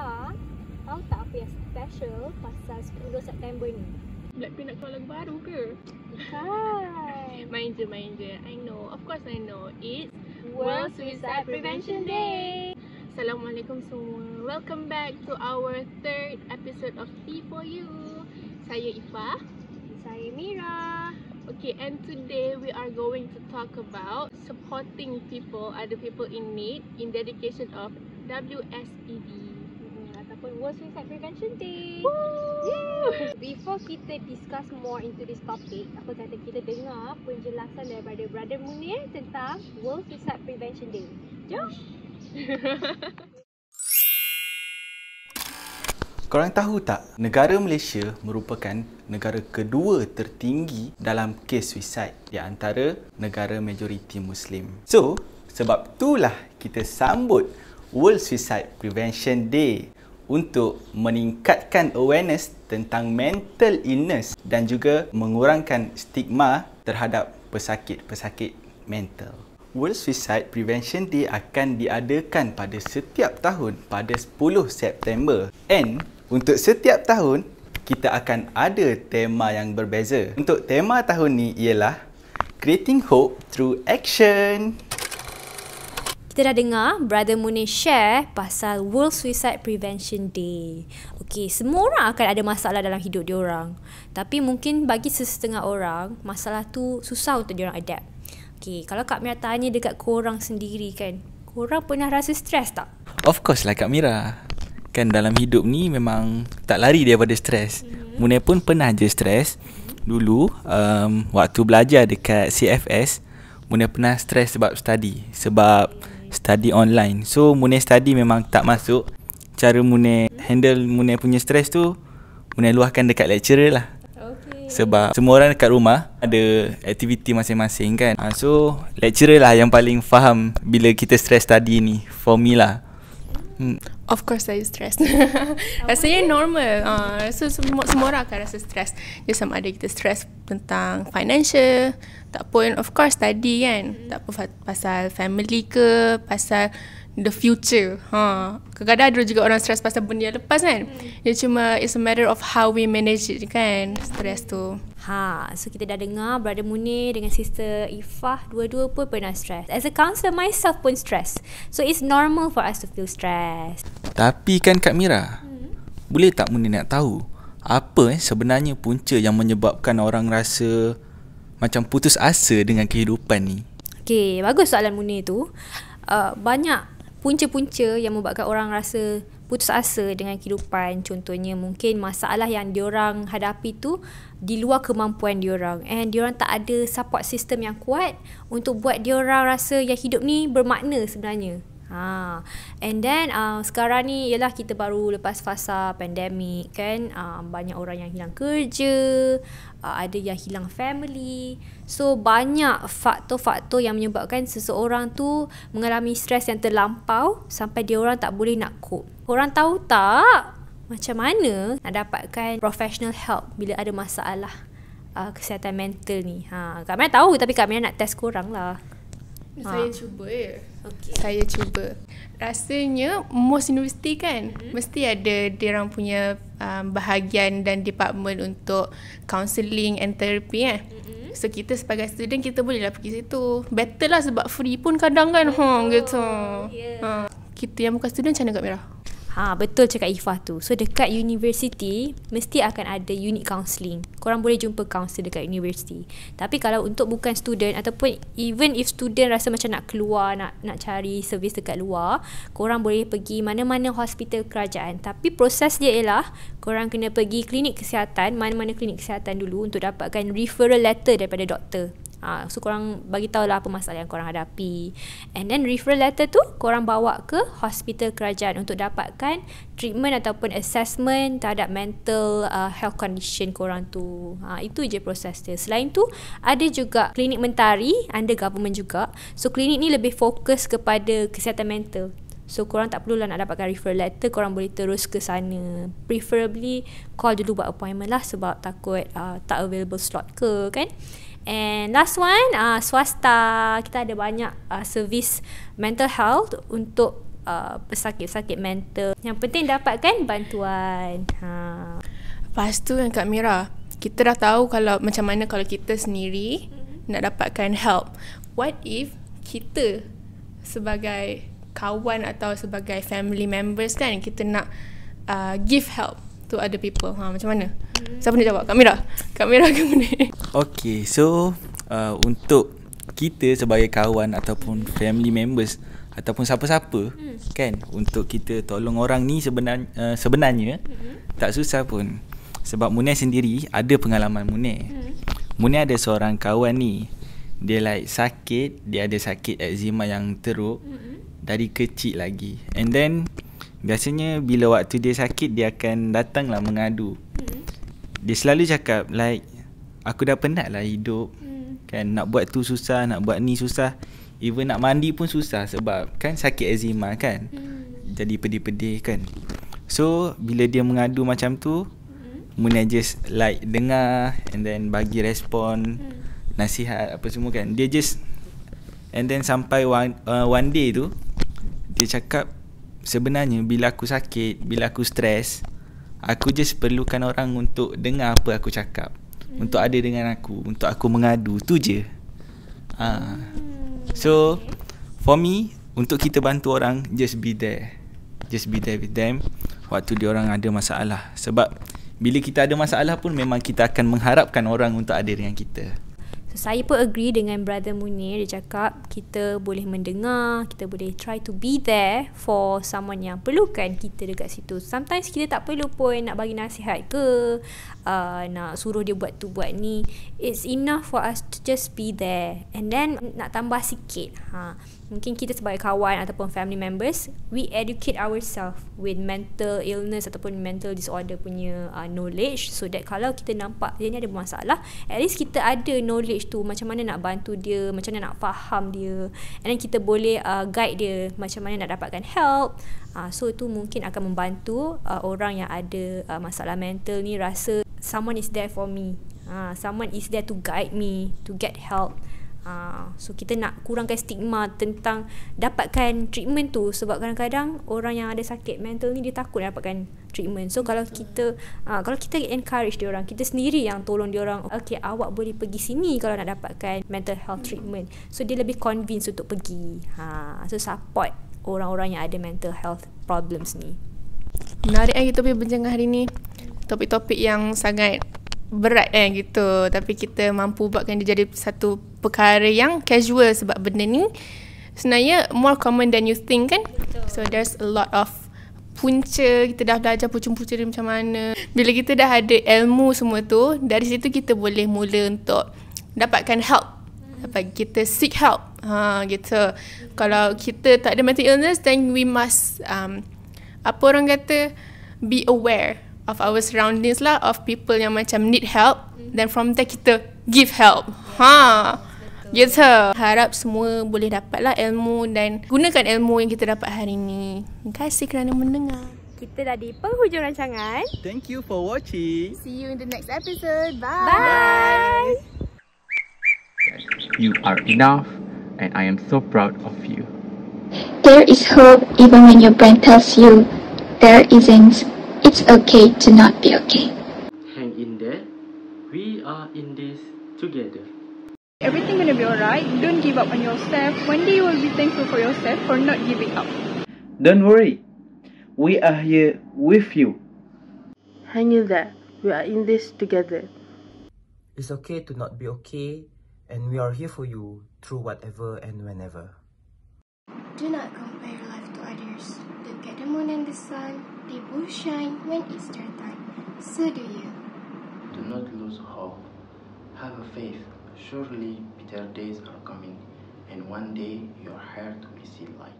Ha, tahu tak apa yang special pasal 10 September ni? Blackpink nak keluar lagu baru ke? Bukan. Main je. I know. Of course I know. It's World Suicide Prevention Day. Assalamualaikum semua. Welcome back to our third episode of Tea for You. Saya Ifah. Saya Mira. Okay, and today we are going to talk about supporting people, other people in need, in dedication of WSED. Ataupun World Suicide Prevention Day. Woo! Before kita discuss more into this topic, apa kata kita dengar penjelasan daripada Brother Munir tentang World Suicide Prevention Day. Jom. Korang tahu tak, negara Malaysia merupakan negara kedua tertinggi dalam kes suicide di antara negara majoriti Muslim. So, sebab itulah kita sambut World Suicide Prevention Day untuk meningkatkan awareness tentang mental illness dan juga mengurangkan stigma terhadap pesakit-pesakit mental. World Suicide Prevention Day akan diadakan pada setiap tahun pada 10 September. And untuk setiap tahun, kita akan ada tema yang berbeza. Untuk tema tahun ni ialah Creating Hope Through Action. Kita dah dengar Brother Munir share pasal World Suicide Prevention Day. Okey, semua orang akan ada masalah dalam hidup diorang. Tapi mungkin bagi sesetengah orang, masalah tu susah untuk diorang adapt. Okey, kalau Kak Mira tanya dekat korang sendiri kan, korang pernah rasa stres tak? Of course lah Kak Mira. Kan dalam hidup ni memang tak lari daripada stres. Munir pun pernah je stres. Dulu, waktu belajar dekat CFS, Munir pernah stres sebab study online. So Munir study memang tak masuk. Cara Munir handle Munir punya stres tu, Munir luahkan dekat lecturer lah. Sebab semua orang dekat rumah ada aktiviti masing-masing kan. So lecturer lah yang paling faham bila kita stres study ni. For me lah. Of course saya stres. Rasanya normal. So semua orang akan rasa stres. Dia sama ada kita stres tentang financial, tak pun of course study kan. Tak pun pasal family ke, pasal the future. Kadang-kadang ada juga orang stres pasal benda yang lepas kan. Dia cuma it's a matter of how we manage it kan, stres tu. So kita dah dengar Brother Munir dengan Sister Ifah, dua-dua pun pernah stress. As a counsellor, myself pun stress. So it's normal for us to feel stress. Tapi kan Kak Mira, boleh tak Munir nak tahu apa sebenarnya punca yang menyebabkan orang rasa macam putus asa dengan kehidupan ni? Okay, bagus soalan Munir tu. Banyak punca-punca yang membuatkan orang rasa putus asa dengan kehidupan. Contohnya mungkin masalah yang diorang hadapi tu di luar kemampuan diorang, and diorang tak ada support system yang kuat untuk buat diorang rasa yang hidup ni bermakna sebenarnya. And then sekarang ni ialah kita baru lepas fasa pandemik kan. Banyak orang yang hilang kerja, ada yang hilang family. So banyak faktor-faktor yang menyebabkan seseorang tu mengalami stres yang terlampau sampai dia orang tak boleh nak cope. Korang tahu tak macam mana nak dapatkan professional help bila ada masalah kesihatan mental ni? Kak Mira tahu, tapi Kak Mira nak test korang lah. Saya cuba ya. Okay. Saya cuba. Rasanya most universiti kan mesti ada diorang punya bahagian dan department untuk counselling and therapy kan. So kita sebagai student, kita boleh lah pergi situ. Better lah sebab free pun kadang kan. Gitu. Kita yang bukan student macam mana Kak Mira? Betul cakap Ifah tu. So dekat university mesti akan ada unit counselling. Korang boleh jumpa counsellor dekat university. Tapi kalau untuk bukan student, ataupun even if student rasa macam nak keluar, nak cari servis dekat luar, korang boleh pergi mana-mana hospital kerajaan. Tapi proses dia ialah korang kena pergi klinik kesihatan, mana-mana klinik kesihatan dulu untuk dapatkan referral letter daripada doktor. So korang bagi tahu lah apa masalah yang korang hadapi, and then referral letter tu korang bawa ke hospital kerajaan untuk dapatkan treatment ataupun assessment terhadap mental health condition korang tu. Itu je proses dia. Selain tu ada juga klinik mentari under government juga. So klinik ni lebih fokus kepada kesihatan mental. So korang tak perlulah nak dapatkan referral letter, korang boleh terus ke sana. Preferably call dulu buat appointment lah, sebab takut tak available slot ke kan. And last one, swasta. Kita ada banyak servis mental health untuk pesakit-sakit mental. Yang penting dapatkan bantuan. Lepas tu yang Kak Mira, kita dah tahu kalau macam mana kalau kita sendiri nak dapatkan help. What if kita sebagai kawan atau sebagai family members kan, kita nak give help to other people. Macam mana? Siapa nak jawab? Kak Mira? Kak Mira ke mana? Okay, so untuk kita sebagai kawan ataupun family members ataupun siapa-siapa kan, untuk kita tolong orang ni sebenarnya tak susah pun. Sebab Munir sendiri ada pengalaman Munir. Munir ada seorang kawan ni, dia like sakit, dia ada sakit eczema yang teruk dari kecil lagi. And then biasanya bila waktu dia sakit, dia akan datanglah mengadu. Dia selalu cakap like, aku dah penat lah hidup kan, nak buat tu susah, nak buat ni susah, even nak mandi pun susah sebab kan sakit eczema kan, jadi pedih-pedih kan. So bila dia mengadu macam tu, Munir just like dengar and then bagi respon, nasihat apa semua kan. Dia just, and then sampai one day tu dia cakap, sebenarnya bila aku sakit, bila aku stres, aku just perlukan orang untuk dengar apa aku cakap, untuk ada dengan aku, untuk aku mengadu, tu je. So for me, untuk kita bantu orang, just be there. Just be there with them waktu dia orang ada masalah. Sebab bila kita ada masalah pun, memang kita akan mengharapkan orang untuk ada dengan kita. So, saya pun agree dengan Brother Munir. Dia cakap kita boleh mendengar, kita boleh try to be there for someone yang perlukan kita dekat situ. Sometimes kita tak perlu pun nak bagi nasihat ke, nak suruh dia buat tu buat ni. It's enough for us to just be there. And then nak tambah sikit, mungkin kita sebagai kawan ataupun family members, we educate ourselves with mental illness ataupun mental disorder punya knowledge, so that kalau kita nampak dia ni ada masalah, at least kita ada knowledge tu, macam mana nak bantu dia, macam mana nak faham dia, and then kita boleh guide dia macam mana nak dapatkan help. So itu mungkin akan membantu orang yang ada masalah mental ni rasa someone is there for me, someone is there to guide me to get help. So kita nak kurangkan stigma tentang dapatkan treatment tu, sebab kadang-kadang orang yang ada sakit mental ni dia takut dapatkan treatment. So kalau kita encourage dia orang, kita sendiri yang tolong dia orang, okay, awak boleh pergi sini kalau nak dapatkan mental health treatment, so dia lebih convince untuk pergi. So support orang-orang yang ada mental health problems ni. Menarik kita punya bincang hari ni. Topik-topik yang sangat berat gitu, tapi kita mampu buatkan dia jadi satu perkara yang casual, sebab benda ni sebenarnya more common than you think kan. Betul. So there's a lot of punca, kita dah belajar punca-punca dia macam mana. Bila kita dah ada ilmu semua tu, dari situ kita boleh mula untuk dapatkan help, kita seek help gitu. Kalau kita tak ada mental illness, then we must apa orang kata, be aware of our surroundings lah, of people yang macam need help, then from there kita give help. Gitu. Harap semua boleh dapatlah ilmu dan gunakan ilmu yang kita dapat hari ni. Terima kasih kerana mendengar. Kita dah di penghujung rancangan. Thank you for watching. See you in the next episode. Bye. Bye. You are enough, and I am so proud of you. There is hope even when your brain tells you there isn't. It's okay to not be okay. Hang in there. We are in this together. Everything gonna be alright. Don't give up on yourself. One day you will be thankful for yourself for not giving up. Don't worry. We are here with you. Hang in there. We are in this together. It's okay to not be okay, and we are here for you through whatever and whenever. Do not compare your life to others. Look at the moon and the sun. They both shine when it's their time. So do you. Do not lose hope. Have a faith. Surely better days are coming, and one day your heart will see light.